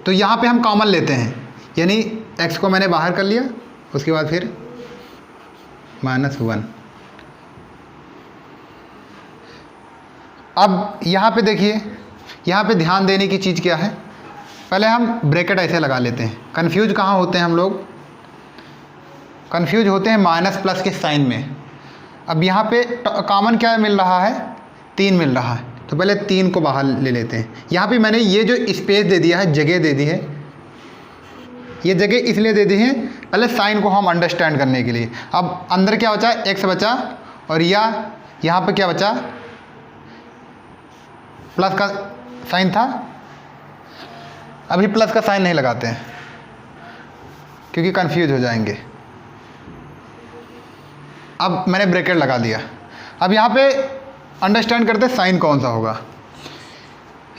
तो यहाँ पे हम कॉमन लेते हैं, यानी x को मैंने बाहर कर लिया, उसके बाद फिर -1। अब यहाँ पे देखिए, यहाँ पे ध्यान देने की चीज़ क्या है, पहले हम ब्रैकेट ऐसे लगा लेते हैं। कन्फ्यूज कहाँ होते हैं हम लोग, कन्फ्यूज होते हैं माइनस प्लस के साइन में। अब यहाँ पे कॉमन क्या मिल रहा है, 3 मिल रहा है, तो पहले 3 को बाहर ले लेते हैं। यहाँ पे मैंने ये जो स्पेस दे दिया है, जगह दे दी है, ये जगह इसलिए दे दी है पहले साइन को हम अंडरस्टैंड करने के लिए। अब अंदर क्या बचा, x बचा, और यहाँ पे क्या बचा, प्लस का साइन था। अभी प्लस का साइन नहीं लगाते हैं क्योंकि कंफ्यूज हो जाएंगे। अब मैंने ब्रैकेट लगा दिया। अब यहाँ पे अंडरस्टैंड करते साइन कौन सा होगा।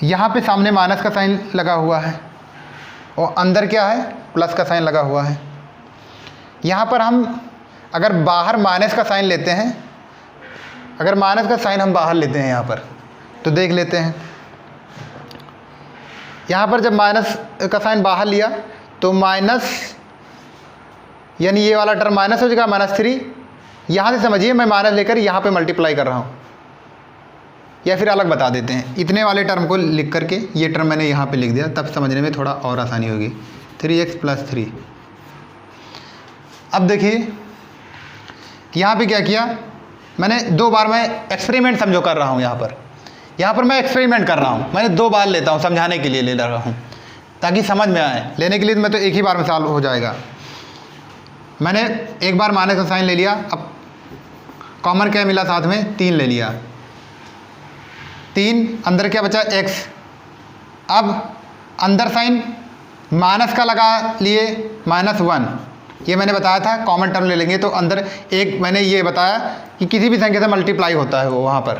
यहाँ पे सामने माइनस का साइन लगा हुआ है और अंदर क्या है, प्लस का साइन लगा हुआ है। यहाँ पर हम अगर बाहर माइनस का साइन लेते हैं, अगर माइनस का साइन हम बाहर लेते हैं यहाँ पर, तो देख लेते हैं। यहाँ पर जब माइनस का साइन बाहर लिया तो माइनस, यानी ये वाला टर्म माइनस हो जाएगा, -3। यहाँ से समझिए मैं माइनस लेकर यहाँ पे मल्टीप्लाई कर रहा हूँ, या फिर अलग बता देते हैं। इतने वाले टर्म को लिख करके ये टर्म मैंने यहाँ पे लिख दिया, तब समझने में थोड़ा और आसानी होगी। 3x + 3। अब देखिए यहाँ पे क्या किया मैंने, 2 बार मैं एक्सपेरिमेंट समझो कर रहा हूँ। यहाँ पर मैं एक्सपेरिमेंट कर रहा हूँ, मैंने 2 बार लेता हूँ, समझाने के लिए ले रहा हूँ ताकि समझ में आए। लेने के लिए मैं तो एक ही बार में सॉल्व हो जाएगा। मैंने एक बार माइनस का साइन ले लिया, अब कॉमन क्या मिला साथ में, 3 ले लिया। 3 अंदर क्या बचा, x। अब अंदर साइन माइनस का लगा लिए, -1। ये मैंने बताया था कॉमन टर्म ले लेंगे तो अंदर एक, मैंने ये बताया कि किसी भी संख्या से मल्टीप्लाई होता है वो वहाँ पर,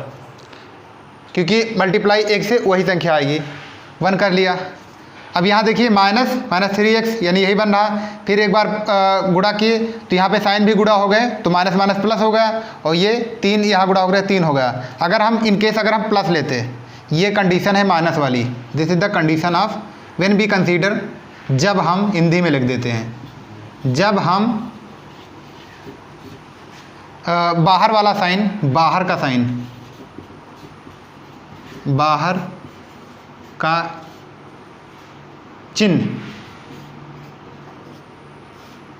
क्योंकि मल्टीप्लाई 1 से वही संख्या आएगी। 1 कर लिया। अब यहाँ देखिए -3x, यानी यही बन रहा। फिर एक बार गुणा किए तो यहाँ पे साइन भी गुणा हो गए, तो माइनस माइनस प्लस हो गया, और ये 3 यहाँ गुणा हो गया, 3 हो गया। अगर हम इनकेस अगर हम प्लस लेते, ये कंडीशन है माइनस वाली, this is the condition of when we consider, जब हम हिंदी में लिख देते हैं, जब हम बाहर वाला साइन, बाहर का साइन, बाहर का चिन्ह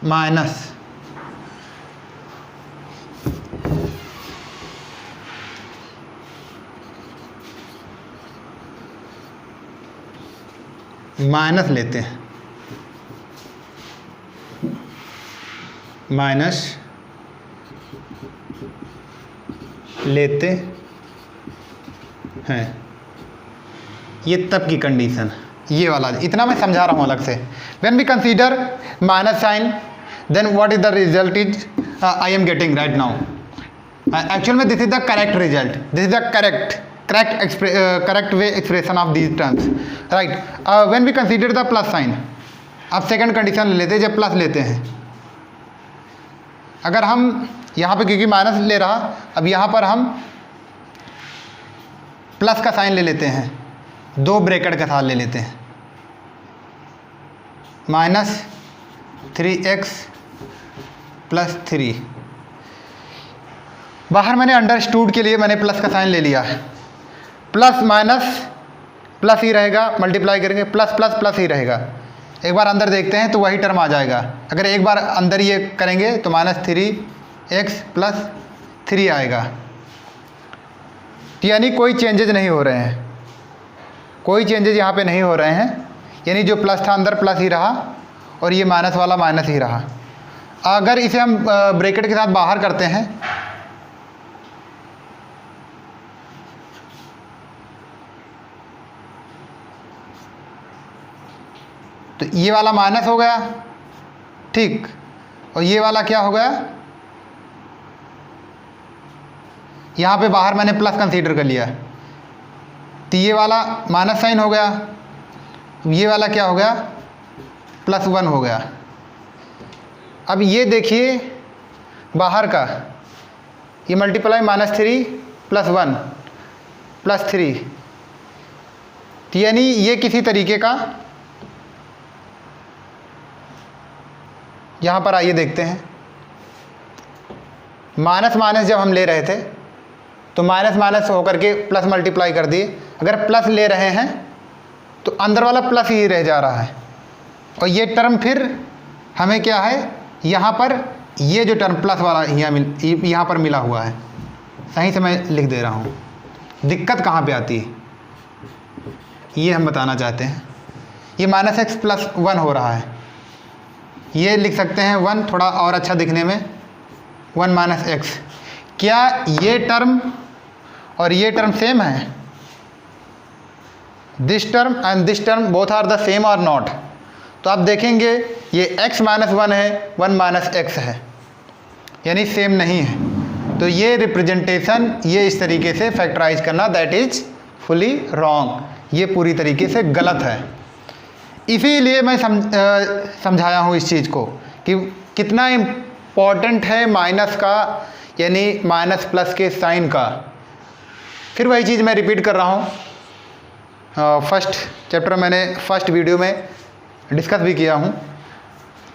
माइनस लेते हैं, माइनस लेते हैं, ये तब की कंडीशन, ये वाला इतना मैं समझा रहा हूँ अलग से। When we consider minus sign, then what is the result is I am getting right now. Actual में this is the correct result, this is the correct way expression of these terms, right. When we consider the plus sign, अब second condition ले लेते हैं, जब plus लेते हैं। अगर हम यहाँ पे क्योंकि माइनस ले रहा, अब यहाँ पर हम प्लस का साइन ले लेते हैं, 2 ब्रैकेट के साथ ले लेते हैं, -3x + 3। बाहर मैंने अंडरस्टूड के लिए मैंने प्लस का साइन ले लिया है। प्लस माइनस प्लस ही रहेगा, मल्टीप्लाई करेंगे प्लस प्लस प्लस ही रहेगा। एक बार अंदर देखते हैं तो वही टर्म आ जाएगा। अगर एक बार अंदर ये करेंगे तो -3x + 3 आएगा। यानी कोई चेंजेज नहीं हो रहे हैं, कोई चेंजेज यहाँ पे नहीं हो रहे हैं, यानी जो प्लस था अंदर प्लस ही रहा और ये माइनस वाला माइनस ही रहा। अगर इसे हम ब्रैकेट के साथ बाहर करते हैं तो ये वाला माइनस हो गया, ठीक, और ये वाला क्या हो गया, यहाँ पे बाहर मैंने प्लस कंसीडर कर लिया, तो ये वाला माइनस साइन हो गया, ये वाला क्या हो गया, +1 हो गया। अब ये देखिए बाहर का, ये मल्टीप्लाई -3 + 1 + 3, यानी ये किसी तरीके का यहाँ पर आइए देखते हैं, माइनस माइनस जब हम ले रहे थे तो माइनस माइनस होकर के प्लस मल्टीप्लाई कर दिए। अगर प्लस ले रहे हैं तो अंदर वाला प्लस ही रह जा रहा है, और ये टर्म फिर हमें क्या है, यहाँ पर ये जो टर्म प्लस वाला यहाँ पर मिला हुआ है। सही से मैं लिख दे रहा हूँ, दिक्कत कहाँ पे आती है ये हम बताना चाहते हैं। ये माइनस एक्स प्लस 1 हो रहा है, ये लिख सकते हैं 1, थोड़ा और अच्छा दिखने में, 1 माइनस एक्स। क्या ये टर्म और ये टर्म सेम है? This term and this term both are the same or not? तो आप देखेंगे ये x माइनस 1 है, 1 माइनस एक्स है, यानी सेम नहीं है। तो ये रिप्रेजेंटेशन, ये इस तरीके से फैक्टराइज करना, दैट इज फुली रॉन्ग, ये पूरी तरीके से गलत है। इसीलिए मैं समझाया हूँ इस चीज़ को कि कितना इम्पॉर्टेंट है माइनस का, यानी माइनस प्लस के साइन का। फिर वही चीज़ मैं रिपीट कर रहा हूँ, फर्स्ट चैप्टर मैंने फर्स्ट वीडियो में डिस्कस भी किया हूँ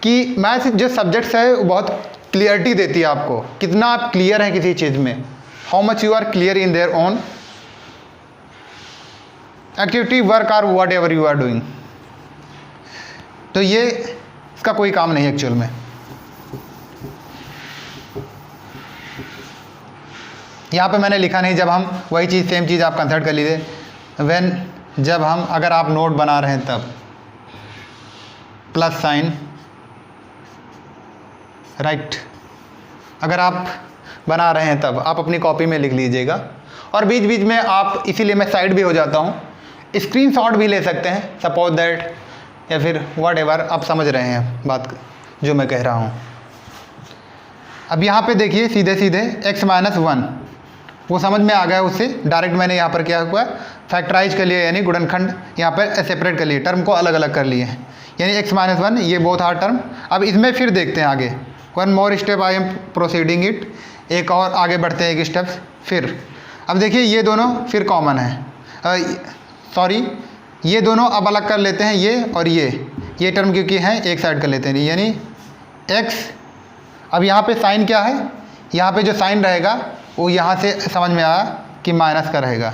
कि मैथ जो सब्जेक्ट्स है वो बहुत क्लियरिटी देती है आपको, कितना आप क्लियर हैं किसी चीज़ में, how much you are clear in their own activity, work और whatever you are doing. तो ये इसका कोई काम नहीं है एक्चुअल में। यहाँ पे मैंने लिखा नहीं, जब हम वही चीज़ सेम चीज़ आप कंसिडर कर लीजिए, व्हेन, जब हम, अगर आप नोट बना रहे हैं तब प्लस साइन, राइट, अगर आप बना रहे हैं तब आप अपनी कॉपी में लिख लीजिएगा। और बीच बीच में आप, इसीलिए मैं साइड भी हो जाता हूँ, स्क्रीनशॉट भी ले सकते हैं, सपोज दैट, या फिर वॉट एवर, आप समझ रहे हैं बात जो मैं कह रहा हूँ। अब यहाँ पे देखिए सीधे सीधे x माइनस 1 वो समझ में आ गया, उससे डायरेक्ट मैंने यहाँ पर क्या हुआ, फैक्टराइज कर लिया, यानी गुणनखंड यहाँ पर सेपरेट कर लिए, टर्म को अलग अलग कर लिए, यानी x माइनस 1 ये बोथ आर टर्म। अब इसमें फिर देखते हैं आगे, 1 मोर step I am proceeding it, एक और आगे बढ़ते हैं एक स्टेप्स। फिर अब देखिए ये दोनों फिर कॉमन है, सॉरी ये दोनों अब अलग कर लेते हैं, ये और ये टर्म क्योंकि हैं एक साइड कर लेते हैं, यानी x। अब यहाँ पे साइन क्या है, यहाँ पे जो साइन रहेगा वो यहाँ से समझ में आया कि माइनस का रहेगा,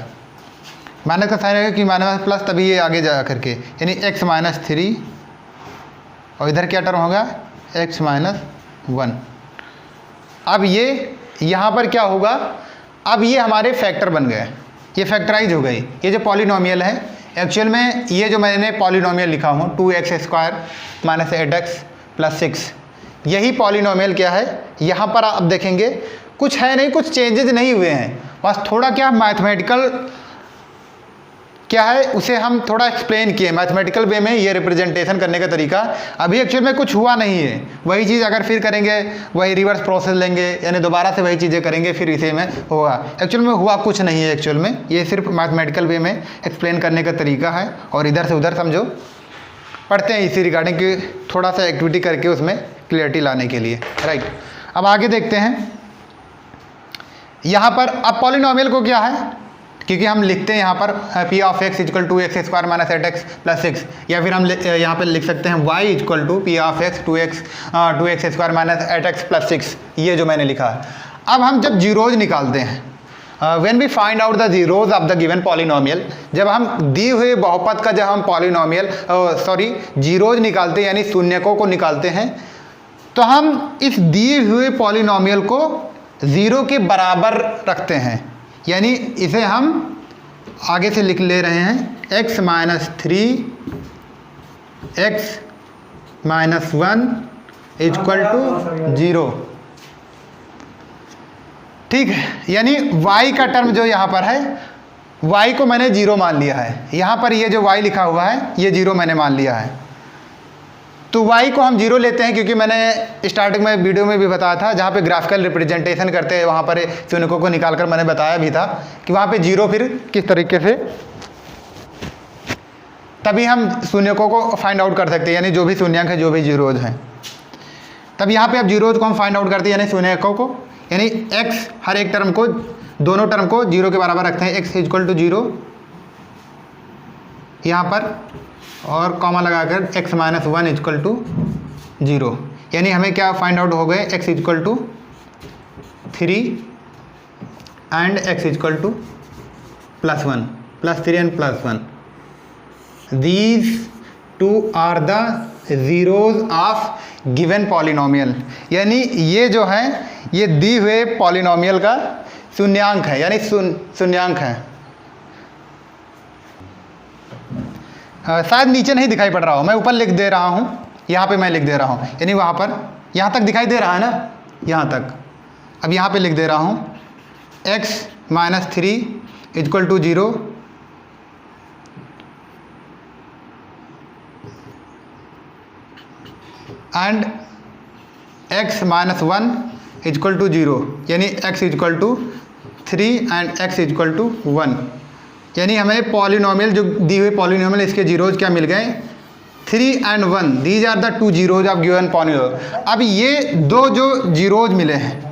माइनस का साइन रहेगा कि माइनस प्लस, तभी ये आगे जा करके, यानी x माइनस 3, और इधर क्या टर्म होगा, x माइनस 1। अब ये यहाँ पर क्या होगा, अब ये हमारे फैक्टर बन गए, ये फैक्टराइज हो गई। ये जो पॉलिनोमियल है एक्चुअल में, ये जो मैंने पॉलिनोमियल लिखा हूँ 2x² माइनस 8x प्लस 6, यही पॉलिनोमियल क्या है, यहाँ पर आप देखेंगे कुछ है नहीं, कुछ चेंजेज नहीं हुए हैं, बस थोड़ा क्या मैथमेटिकल क्या है उसे हम थोड़ा एक्सप्लेन किए मैथमेटिकल वे में, ये रिप्रेजेंटेशन करने का तरीका। अभी एक्चुअल में कुछ हुआ नहीं है, वही चीज़ अगर फिर करेंगे, वही रिवर्स प्रोसेस लेंगे, यानी दोबारा से वही चीज़ें करेंगे, फिर इसे में होगा। एक्चुअल में हुआ कुछ नहीं है, एक्चुअल में ये सिर्फ मैथमेटिकल वे में एक्सप्लेन करने का तरीका है, और इधर से उधर समझो पढ़ते हैं इसी रिगार्डिंग कि थोड़ा सा एक्टिविटी करके उसमें क्लियरिटी लाने के लिए, राइट। अब आगे देखते हैं यहाँ पर, अब पॉलिनोमियल को क्या है, क्योंकि हम लिखते हैं यहाँ पर p of x equal to x² minus 8x plus 6, या फिर हम यहाँ पर लिख सकते हैं y equal to p of x 2x² minus 8x plus 6, ये जो मैंने लिखा है। अब हम जब जीरोज निकालते हैं, when we find out the zeros of the given polynomial, जब हम दी हुए बहुपद का जब हम पॉलिनोमियल जीरोज निकालते हैं, यानी शून्यकों को निकालते हैं, तो हम इस दिए हुए पॉलिनोमियल को 0 के बराबर रखते हैं, यानी इसे हम आगे से लिख ले रहे हैं x minus 3 x minus 1 equal to 0, ठीक है। यानी y का टर्म जो यहाँ पर है, y को मैंने 0 मान लिया है, यहाँ पर ये जो y लिखा हुआ है ये 0 मैंने मान लिया है। तो y को हम 0 लेते हैं, क्योंकि मैंने स्टार्टिंग में वीडियो में भी बताया था, जहाँ पे ग्राफिकल रिप्रेजेंटेशन करते हैं वहाँ पर शून्यकों को निकालकर मैंने बताया भी था कि वहाँ पे 0 फिर किस तरीके से, तभी हम शून्यकों को फाइंड आउट कर सकते हैं, यानी जो भी शून्यंक है, जो भी जीरोज हैं, तब यहाँ पे अब जीरोज को हम फाइंड आउट करते हैं, यानी शून्यकों को, यानी x हर एक टर्म को, दोनों टर्म को 0 के बराबर रखते हैं, x इक्वल टू 0 यहाँ पर, और कॉमा लगाकर x माइनस 1 इक्वल टू 0, यानी हमें क्या फाइंड आउट हो गए, x equal to 3 and x equal to +1, +3 and +1. These two are the zeros of given polynomial. यानी ये जो है ये दी हुए पॉलिनोमियल का शून्यांक है, यानी शून्यांक है. शायद नीचे नहीं दिखाई पड़ रहा हो, मैं ऊपर लिख दे रहा हूँ, यहाँ पे मैं लिख दे रहा हूँ, यानी वहाँ पर यहाँ तक दिखाई दे रहा है ना, यहाँ तक. अब यहाँ पे लिख दे रहा हूँ x - 3 equal to 0 and x - 1 equal to 0, यानी x equal to 3 and x equal to 1. यानी हमें पॉलिनोमियल जो दी हुई पॉलिनोमियल इसके जीरोज क्या मिल गए, 3 and 1. These are the two zeros of given polynomial. अब ये दो जो जीरोज मिले हैं,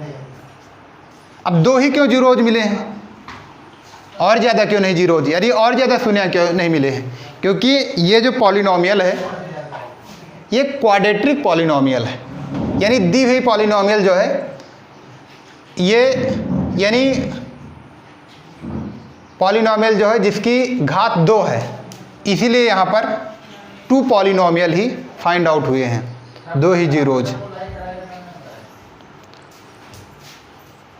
अब दो ही क्यों जीरोज मिले हैं, और ज़्यादा क्यों नहीं जीरोज, यानी और ज़्यादा शून्य क्यों नहीं मिले हैं, क्योंकि ये जो पॉलिनोमियल है ये क्वाड्रेटिक पॉलिनोमियल है. यानी दी हुई पॉलिनोमियल जो है ये, यानी पॉलिनोमियल जो है जिसकी घात 2 है, इसीलिए यहाँ पर 2 पॉलिनोमियल ही फाइंड आउट हुए हैं, 2 ही जीरोज.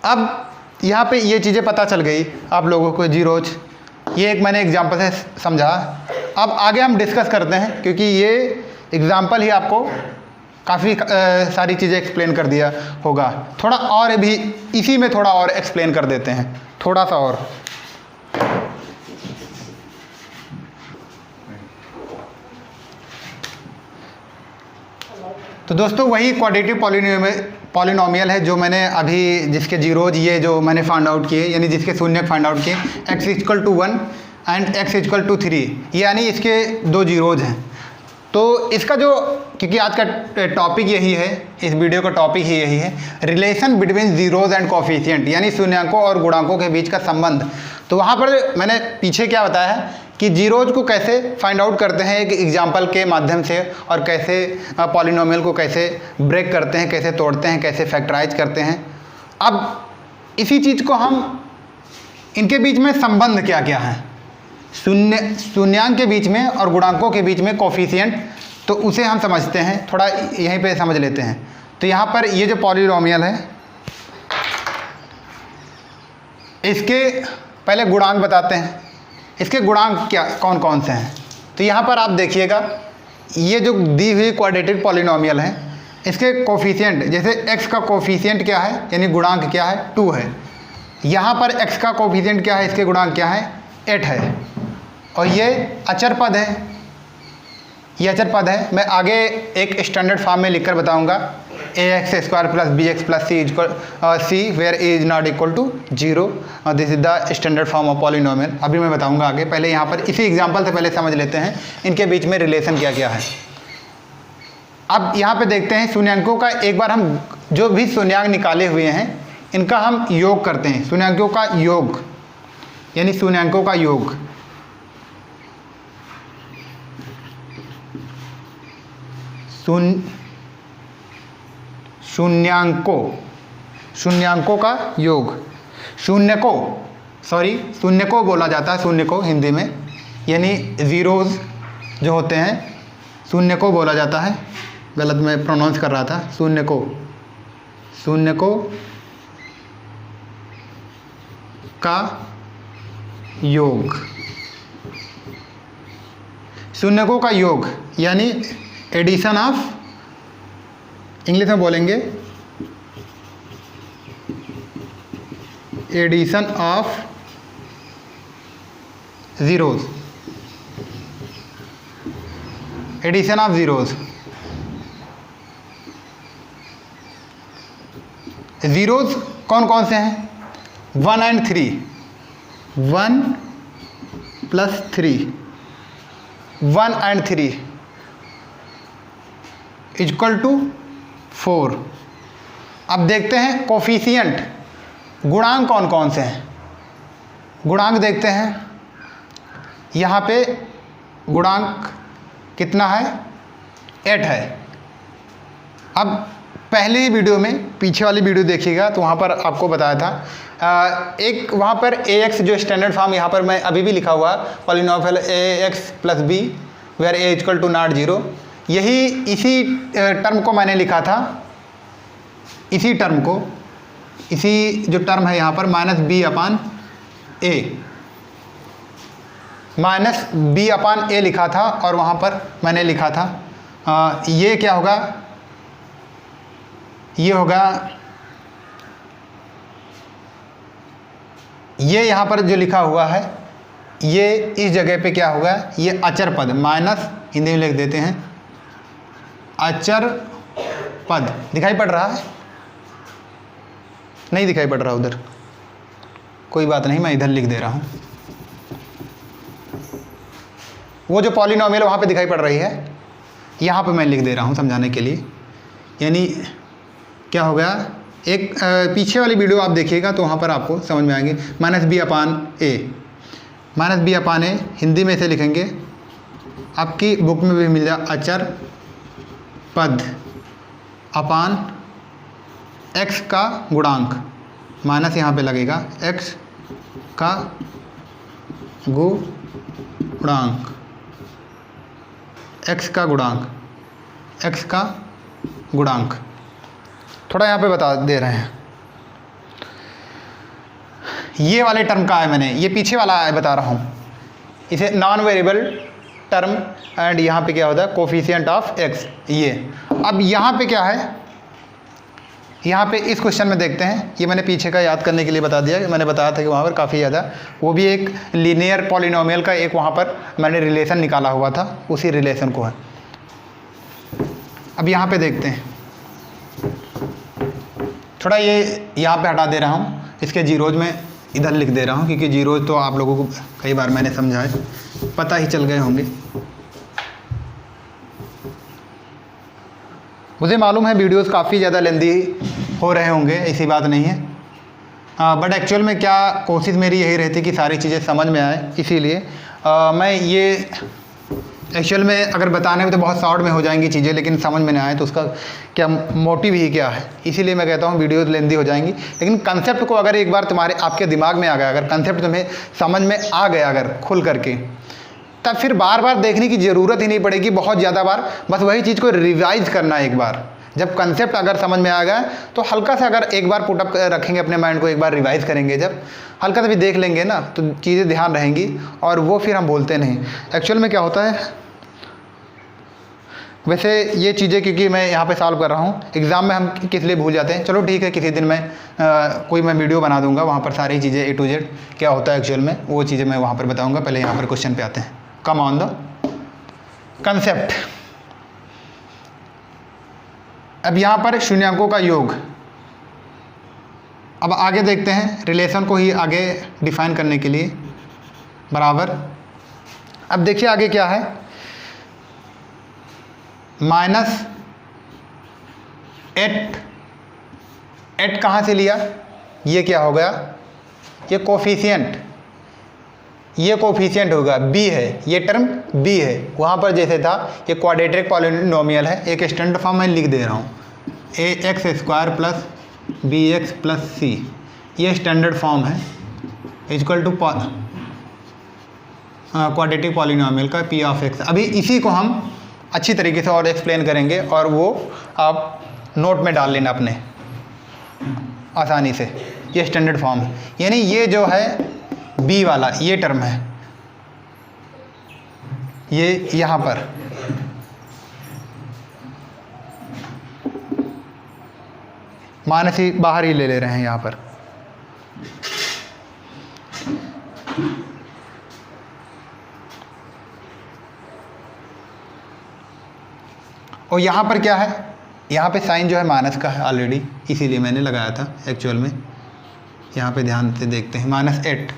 अब यहाँ पे ये चीज़ें पता चल गई आप लोगों को, जीरोज. ये एक मैंने एग्जांपल से समझा. अब आगे हम डिस्कस करते हैं, क्योंकि ये एग्जांपल ही आपको काफ़ी सारी चीज़ें एक्सप्लेन कर दिया होगा. थोड़ा और भी इसी में थोड़ा और एक्सप्लेन कर देते हैं, थोड़ा सा और. तो दोस्तों वही क्वाड्रेटिक पॉलिनोमियल है जो मैंने अभी, जिसके जीरोज ये जो मैंने फाइंड आउट किए, यानी जिसके शून्य फाइंड आउट किए, x equal to 1 and x equal to 3, यानी इसके 2 जीरोज हैं. तो इसका जो, क्योंकि आज का टॉपिक यही है, इस वीडियो का टॉपिक ही यही है, relation between zeros and coefficient, यानी शून्यांकों और गुणांकों के बीच का संबंध. तो वहाँ पर मैंने पीछे क्या बताया है कि जीरोज को कैसे फाइंड आउट करते हैं एक एग्जांपल के माध्यम से, और कैसे पॉलिनोमियल को कैसे ब्रेक करते हैं, कैसे तोड़ते हैं, कैसे फैक्टराइज करते हैं. अब इसी चीज़ को हम, इनके बीच में संबंध क्या क्या है, शून्यांक के बीच में और गुणांकों के बीच में कोफिशिएंट, तो उसे हम समझते हैं, थोड़ा यहीं पे समझ लेते हैं. तो यहाँ पर ये जो पॉलिनोमियल है इसके पहले गुणांक बताते हैं. इसके गुणांक क्या कौन कौन से हैं, तो यहाँ पर आप देखिएगा ये जो दी हुई क्वाड्रेटिक पॉलिनोमियल है इसके कोफिशिएंट, जैसे x का कोफिशिएंट क्या है, यानी गुणांक क्या है, 2 है. यहाँ पर x का कोफिशिएंट क्या है, इसके गुणांक क्या है, 8 है. और ये अचर पद है, ये अचर पद है. मैं आगे एक स्टैंडर्ड फॉर्म में लिखकर बताऊंगा, ax² + bx + c equal c where a is not equal to 0. This is the standard form of polynomial. अभी मैं बताऊंगा आगे, पहले यहाँ पर इसी एग्जांपल से पहले समझ लेते हैं इनके बीच में रिलेशन क्या क्या है. अब यहाँ पे देखते हैं शून्यांकों का, एक बार हम जो भी शून्यांक निकाले हुए हैं इनका हम योग करते हैं. शून्यांकों का योग, यानी शून्यांकों का योग. शून्यांकों का योग, शून्य को बोला जाता है, शून्य को हिंदी में, यानी जीरोज जो होते हैं शून्य को बोला जाता है. गलत मैं प्रोनाउंस कर रहा था, शून्य को का योग. शून्यकों का योग यानी एडिशन ऑफ, इंग्लिश में बोलेंगे addition of zeros, addition of zeros. Zeros कौन कौन से हैं, 1 एंड 3, 1 + 3, 1 एंड 3 इक्वल टू 4. अब देखते हैं कोफिशिएंट, गुणांक कौन कौन से हैं. गुणांक देखते हैं, यहाँ पे गुणांक कितना है, 8 है. अब पहले वीडियो में, पीछे वाली वीडियो देखिएगा तो वहाँ पर आपको बताया था एक वहाँ पर ax जो स्टैंडर्ड फॉर्म यहाँ पर मैं अभी भी लिखा हुआ polynomial ax plus b where a equal to not 0, यही इसी टर्म को मैंने लिखा था, इसी टर्म को, इसी जो टर्म है यहाँ पर माइनस बी अपान ए लिखा था और वहाँ पर मैंने लिखा था ये क्या होगा, ये होगा, ये यहाँ पर जो लिखा हुआ है ये इस जगह पे क्या होगा, ये अचर पद माइनस, हिंदी में लिख देते हैं अचर पद। दिखाई पड़ रहा है? नहीं दिखाई पड़ रहा उधर, कोई बात नहीं, मैं इधर लिख दे रहा हूँ। वो जो पॉलिनोमियल वहाँ पे दिखाई पड़ रही है, यहाँ पे मैं लिख दे रहा हूँ समझाने के लिए। यानी क्या हो गया, एक पीछे वाली वीडियो आप देखिएगा तो वहाँ पर आपको समझ में आएंगे। माइनस बी अपान ए, हिंदी में इसे लिखेंगे, आपकी बुक में भी मिल जाए अचर पद अपान x का गुणांक, माइनस यहाँ पे लगेगा x का गुणांक, x का गुणांक। थोड़ा यहाँ पे बता दे रहे हैं, ये वाले टर्म का है, मैंने ये पीछे वाला है बता रहा हूँ, इसे नॉन वेरिएबल टर्म एंड यहाँ पे क्या होता है कोफिशिएंट ऑफ x। ये अब यहाँ पे क्या है, यहाँ पे इस क्वेश्चन में देखते हैं, ये मैंने पीछे का याद करने के लिए बता दिया। मैंने बताया था कि वहाँ पर काफ़ी ज़्यादा, वो भी एक लीनियर पॉलिनोमियल का एक वहाँ पर मैंने रिलेशन निकाला हुआ था, उसी रिलेशन को है। अब यहाँ पे देखते हैं, थोड़ा ये यहाँ पे हटा दे रहा हूँ, इसके जीरोज में इधर लिख दे रहा हूँ क्योंकि जीरोज तो आप लोगों को कई बार मैंने समझाए, पता ही चल गए होंगे। मुझे मालूम है वीडियोस काफ़ी ज़्यादा लेंदी हो रहे होंगे, ऐसी बात नहीं है, बट एक्चुअल में क्या कोशिश मेरी यही रहती कि सारी चीज़ें समझ में आए। इसीलिए मैं ये एक्चुअल में अगर बताने में तो बहुत शॉर्ट में हो जाएंगी चीज़ें, लेकिन समझ में नहीं आए तो उसका क्या मोटिव ही क्या है, इसीलिए मैं कहता हूँ वीडियोस लेंदी हो जाएंगी। लेकिन कंसेप्ट को अगर एक बार तुम्हारे आपके दिमाग में आ गया, अगर कंसेप्ट तुम्हें समझ में आ गया अगर खुल करके, तब फिर बार बार देखने की ज़रूरत ही नहीं पड़ेगी बहुत ज़्यादा बार, बस वही चीज़ को रिवाइज करना एक बार। जब कंसेप्ट अगर समझ में आ गया तो हल्का सा अगर एक बार पुटअप रखेंगे अपने माइंड को, एक बार रिवाइज करेंगे, जब हल्का सा भी देख लेंगे ना तो चीज़ें ध्यान रहेंगी और वो फिर हम भूलते नहीं। एक्चुअल में क्या होता है, वैसे ये चीज़ें क्योंकि मैं यहाँ पे सॉल्व कर रहा हूँ, एग्ज़ाम में हम किस लिए भूल जाते हैं। चलो ठीक है, किसी दिन मैं कोई मैं वीडियो बना दूँगा, वहाँ पर सारी चीज़ें A to Z क्या होता है एक्चुअल में, वो चीज़ें मैं वहाँ पर बताऊँगा। पहले यहाँ पर क्वेश्चन पे आते हैं, कम ऑन द कंसेप्ट। अब यहाँ पर शून्यांकों का योग, अब आगे देखते हैं रिलेशन को ही आगे डिफाइन करने के लिए, बराबर। अब देखिए आगे क्या है, माइनस 8 कहाँ से लिया, ये क्या हो गया, ये कोफिशिएंट, ये कोफिशिएंट होगा b है, ये टर्म b है। वहाँ पर जैसे था ये क्वाड्रेटिक पॉलिनोमियल है, एक स्टैंडर्ड फॉर्म मैं लिख दे रहा हूँ, ax² plus bx plus c, ये स्टैंडर्ड फॉर्म है, इक्वल टू क्वाड्रेटिक पॉलिनोमियल का p ऑफ x। अभी इसी को हम अच्छी तरीके से और एक्सप्लेन करेंगे और वो आप नोट में डाल लेना अपने आसानी से। ये स्टैंडर्ड फॉर्म है, यानी ये जो है b वाला ये टर्म है, ये यहाँ पर माइनस ही बाहर ही ले रहे हैं यहाँ पर। और यहाँ पर क्या है, यहाँ पे साइन जो है माइनस का है ऑलरेडी, इसीलिए मैंने लगाया था एक्चुअल में। यहाँ पे ध्यान से देखते हैं, -8।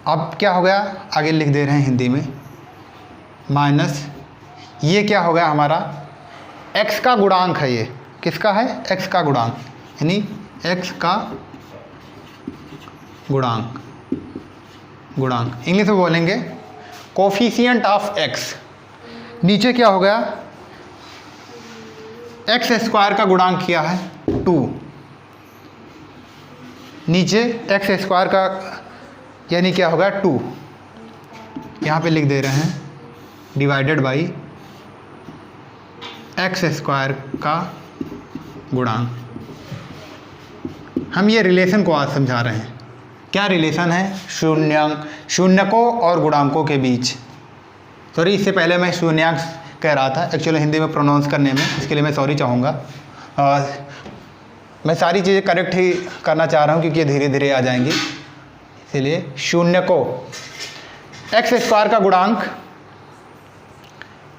अब क्या हो गया, आगे लिख दे रहे हैं हिंदी में, माइनस ये क्या हो गया हमारा x का गुणांक है, ये किसका है, x का गुणांक, यानी x का गुणांक इंग्लिश में बोलेंगे कोफिशिएंट ऑफ x। नीचे क्या हो गया, एक्स स्क्वायर का गुणांक किया है 2, नीचे एक्स स्क्वायर का यानी क्या होगा 2, यहाँ पे लिख दे रहे हैं डिवाइडेड बाई एक्स स्क्वायर का गुणांक। हम ये रिलेशन को आज समझा रहे हैं। क्या रिलेशन है? शून्यकों और गुणांकों के बीच। सॉरी, इससे पहले मैं शून्यांक कह रहा था एक्चुअली हिंदी में प्रोनाउंस करने में, इसके लिए मैं सॉरी चाहूँगा। मैं सारी चीज़ें करेक्ट ही करना चाह रहा हूँ क्योंकि ये धीरे धीरे आ जाएंगी, इसीलिए शून्यकों एक्स स्क्वायर का गुणांक,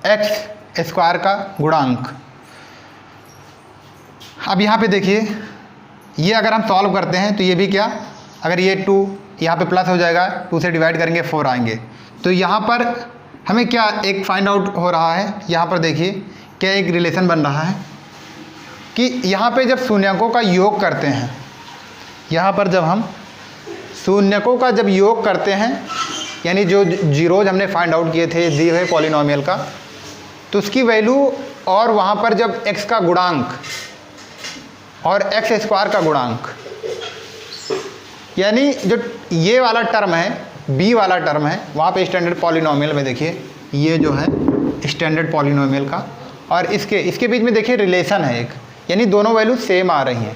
एक्स स्क्वायर का गुणांक। अब यहाँ पे देखिए, ये अगर हम सॉल्व करते हैं तो ये भी क्या, अगर ये 2 यहाँ पे प्लस हो जाएगा, 2 से डिवाइड करेंगे 4 आएंगे। तो यहाँ पर हमें क्या एक फाइंड आउट हो रहा है, यहाँ पर देखिए क्या एक रिलेशन बन रहा है कि यहाँ पे जब शून्यकों का योग करते हैं, यहाँ पर जब हम शून्यकों का जब योग करते हैं, यानी जो जीरोज हमने फाइंड आउट किए थे दिए हुए पॉलिनोमियल का, तो उसकी वैल्यू और वहाँ पर जब x का गुणांक और एक्स स्क्वायर का गुणांक, यानी जो ये वाला टर्म है, b वाला टर्म है, वहाँ पे स्टैंडर्ड पॉलिनोमियल में देखिए ये जो है स्टैंडर्ड पॉलिनोमियल का, और इसके बीच में देखिए रिलेशन है एक, यानी दोनों वैल्यू सेम आ रही हैं।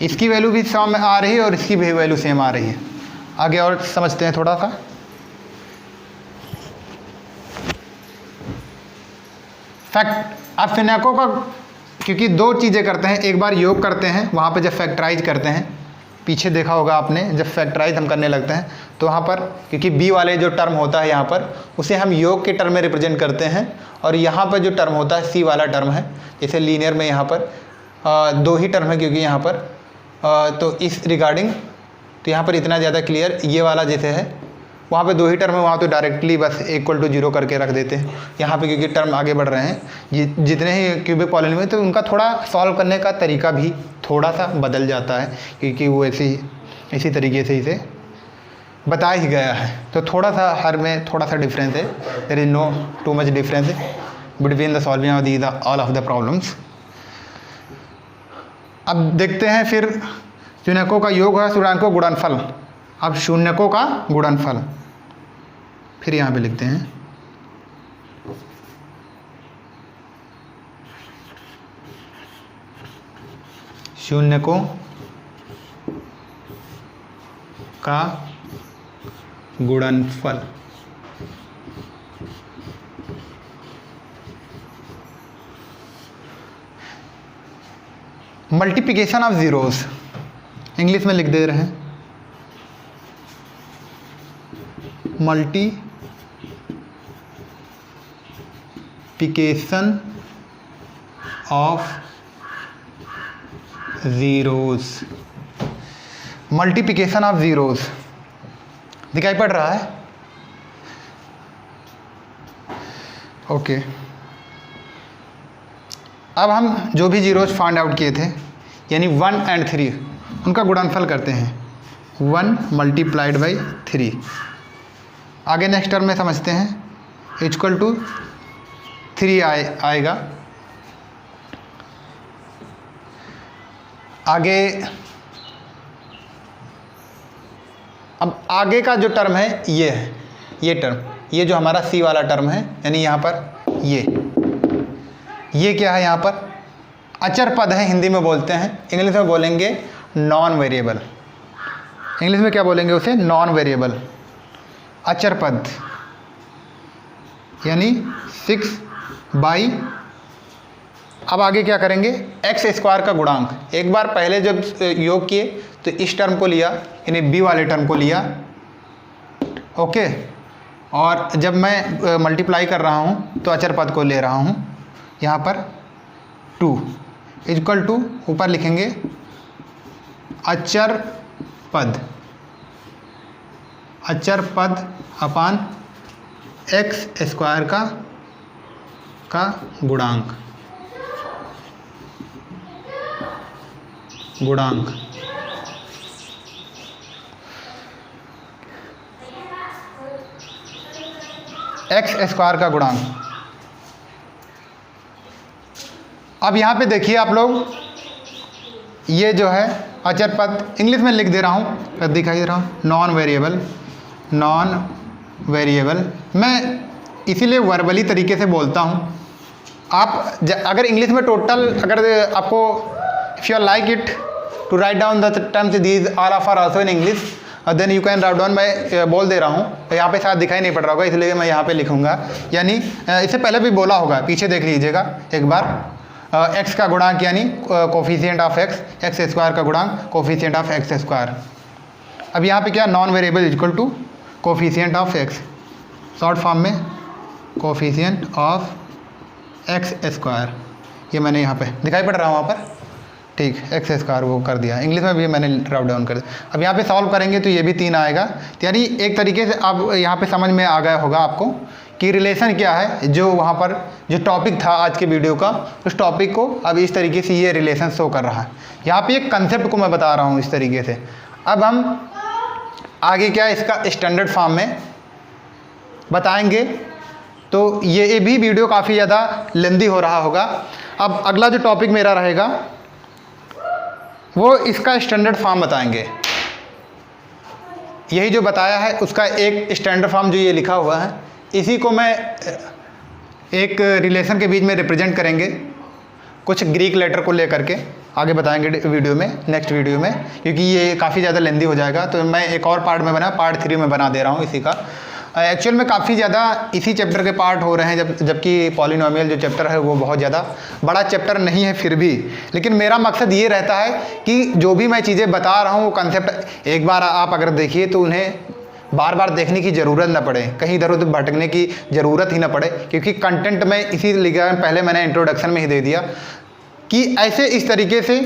इसकी वैल्यू भी सेम आ रही है और इसकी भी वैल्यू सेम आ रही है। आगे और समझते हैं थोड़ा सा। फैक्ट, अब शून्यकों का क्योंकि 2 चीज़ें करते हैं, एक बार योग करते हैं, वहाँ पे जब फैक्टराइज करते हैं, पीछे देखा होगा आपने, जब फैक्टराइज हम करने लगते हैं तो वहाँ पर क्योंकि b वाले जो टर्म होता है यहाँ पर, उसे हम योग के टर्म में रिप्रेजेंट करते हैं, और यहाँ पर जो टर्म होता है c वाला टर्म है, जैसे लीनियर में यहाँ पर 2 ही टर्म है क्योंकि यहाँ पर तो इस रिगार्डिंग, तो यहाँ पर इतना ज़्यादा क्लियर, ये वाला जैसे है वहाँ पे 2 ही टर्म है, वहाँ तो डायरेक्टली बस इक्वल टू 0 करके रख देते हैं। यहाँ पे क्योंकि टर्म आगे बढ़ रहे हैं, जितने ही क्यूबिक पॉलिनोमियल, तो उनका थोड़ा सॉल्व करने का तरीका भी थोड़ा सा बदल जाता है क्योंकि वो इसी तरीके से इसे बताया ही गया है। तो थोड़ा सा हर में थोड़ा सा डिफरेंस है, there is no too much difference between the solving of these all of the problems. अब देखते हैं फिर शून्यकों का योग है, शून्यकों गुणनफल। अब शून्यकों का गुणनफल फिर यहाँ पे लिखते हैं, शून्यकों का गुणनफल। मल्टीप्लिकेशन ऑफ जीरोस, इंग्लिश में लिख दे रहे हैं multiplication of zeros. Multiplication of zeros दिखाई पड़ रहा है? ओके। अब हम जो भी ज़ीरोज़ फाइंड आउट किए थे, यानी 1 और 3, उनका गुणनफल करते हैं। 1 मल्टीप्लाइड बाई 3, आगे नेक्स्ट टर्म में समझते हैं, इक्वल टू 3 आएगा। आगे अब आगे का जो टर्म है ये है, ये टर्म, ये जो हमारा c वाला टर्म है, यानी यहाँ पर ये क्या है, यहाँ पर अचर पद है, हिंदी में बोलते हैं, इंग्लिश में बोलेंगे नॉन वेरिएबल। इंग्लिश में क्या बोलेंगे उसे? नॉन वेरिएबल, अचर पद, यानी 6/। अब आगे क्या करेंगे? एक्स स्क्वायर का गुणांक। एक बार पहले जब योग किए तो इस टर्म को लिया, यानी b वाले टर्म को लिया, ओके, और जब मैं मल्टीप्लाई कर रहा हूँ तो अचर पद को ले रहा हूँ, यहाँ पर 2 इक्वल टू, ऊपर लिखेंगे अचर पद, अचर पद अपान एक्स स्क्वायर का गुणांक, एक्स स्क्वायर का गुणांक। अब यहाँ पे देखिए आप लोग, ये जो है अचर पद, इंग्लिश में लिख दे रहा हूँ, दिखाई दे रहा हूँ, नॉन वेरिएबल। मैं इसीलिए वर्बली तरीके से बोलता हूँ। आप अगर इंग्लिश में टोटल, अगर आपको if you like it to write down the terms these all of are also in English, then you can write down. मैं बोल दे रहा हूँ, तो यहाँ पे शायद दिखाई नहीं पड़ रहा होगा, इसलिए मैं यहाँ पे लिखूँगा। यानी इससे पहले भी बोला होगा, पीछे देख लीजिएगा एक बार। एक्स का गुणांक यानी कोफिशिएंट ऑफ एक्स स्क्वायर का गुणांक कोफिशिएंट ऑफ एक्स स्क्वायर। अब यहाँ पे क्या, non variable equal to coefficient of x, short form में कोफिशिएंट ऑफ एक्स स्क्वायर। ये मैंने यहाँ पे दिखाई पड़ रहा है वहाँ पर, ठीक, एक्स स्क्वायर वो कर दिया। इंग्लिश में भी मैंने राउट डाउन कर दिया। अब यहाँ पे सॉल्व करेंगे तो ये भी 3 आएगा। यानी एक तरीके से अब यहाँ पे समझ में आ गया होगा आपको कि रिलेशन क्या है। जो वहाँ पर जो टॉपिक था आज के वीडियो का, उस टॉपिक को अब इस तरीके से ये रिलेशन शो कर रहा है। यहाँ पे एक कंसेप्ट को मैं बता रहा हूँ इस तरीके से। अब हम आगे क्या इसका स्टैंडर्ड फॉर्म में बताएंगे, तो ये भी वीडियो काफ़ी ज़्यादा लेंदी हो रहा होगा। अब अगला जो टॉपिक मेरा रहेगा वो इसका स्टैंडर्ड फॉर्म बताएंगे। यही जो बताया है उसका एक स्टैंडर्ड फॉर्म जो ये लिखा हुआ है, इसी को मैं एक रिलेशन के बीच में रिप्रेजेंट करेंगे, कुछ ग्रीक लेटर को लेकर के आगे बताएंगे वीडियो में, नेक्स्ट वीडियो में, क्योंकि ये काफ़ी ज़्यादा लेंदी हो जाएगा। तो मैं एक और पार्ट में पार्ट 3 में बना दे रहा हूँ इसी का। एक्चुअल में काफ़ी ज़्यादा इसी चैप्टर के पार्ट हो रहे हैं, जबकि पॉलिनोमियल जो चैप्टर है वो बहुत ज़्यादा बड़ा चैप्टर नहीं है फिर भी। लेकिन मेरा मकसद ये रहता है कि जो भी मैं चीज़ें बता रहा हूँ वो कंसेप्ट एक बार आप अगर देखिए तो उन्हें बार बार देखने की ज़रूरत ना पड़े, कहीं इधर उधर भटकने की ज़रूरत ही ना पड़े, क्योंकि कंटेंट में इसी लिखा, पहले मैंने इंट्रोडक्शन में ही दे दिया कि ऐसे इस तरीके से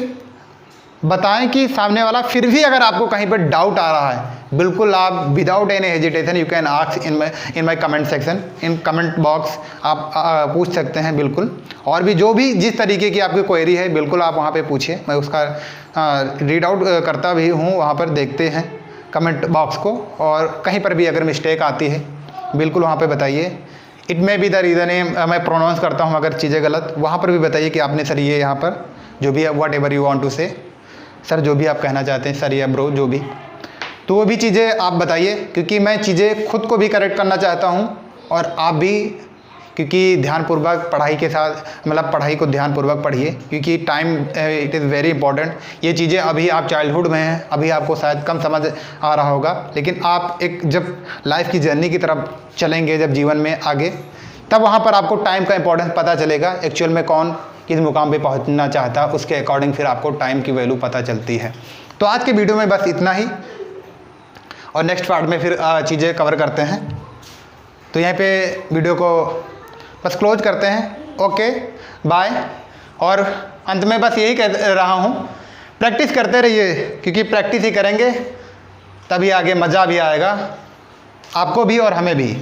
बताएं कि सामने वाला फिर भी अगर आपको कहीं पर डाउट आ रहा है, बिल्कुल आप without any hesitation you can ask in my comment section, in comment box आप पूछ सकते हैं बिल्कुल। और भी जो भी जिस तरीके की आपकी क्वेरी है बिल्कुल आप वहाँ पे पूछिए, मैं उसका रीड आउट करता भी हूँ, वहाँ पर देखते हैं कमेंट बॉक्स को। और कहीं पर भी अगर मिस्टेक आती है बिल्कुल वहाँ पर बताइए। It may be the reason मैं प्रोनाउंस करता हूँ अगर चीज़ें गलत, वहाँ पर भी बताइए कि आपने सर ये यहाँ पर जो भी whatever you want to say, sir जो भी आप कहना चाहते हैं, सर या ब्रो जो भी, तो वो भी चीज़ें आप बताइए, क्योंकि मैं चीज़ें खुद को भी करेक्ट करना चाहता हूँ और आप भी, क्योंकि ध्यानपूर्वक पढ़ाई के साथ, मतलब पढ़ाई को ध्यानपूर्वक पढ़िए, क्योंकि time it is very important. ये चीज़ें अभी आप चाइल्डहुड में हैं, अभी आपको शायद कम समझ आ रहा होगा, लेकिन आप एक जब लाइफ की जर्नी की तरफ चलेंगे, जब जीवन में आगे, तब वहाँ पर आपको टाइम का इंपॉर्टेंस पता चलेगा। एक्चुअल में कौन किस मुकाम पे पहुँचना चाहता है, उसके अकॉर्डिंग फिर आपको टाइम की वैल्यू पता चलती है। तो आज के वीडियो में बस इतना ही, और नेक्स्ट पार्ट में फिर चीज़ें कवर करते हैं। तो यहीं पे वीडियो को बस क्लोज करते हैं। Okay bye. और अंत में बस यही कह रहा हूँ, प्रैक्टिस करते रहिए, क्योंकि प्रैक्टिस ही करेंगे तभी आगे मज़ा भी आएगा, आपको भी और हमें भी।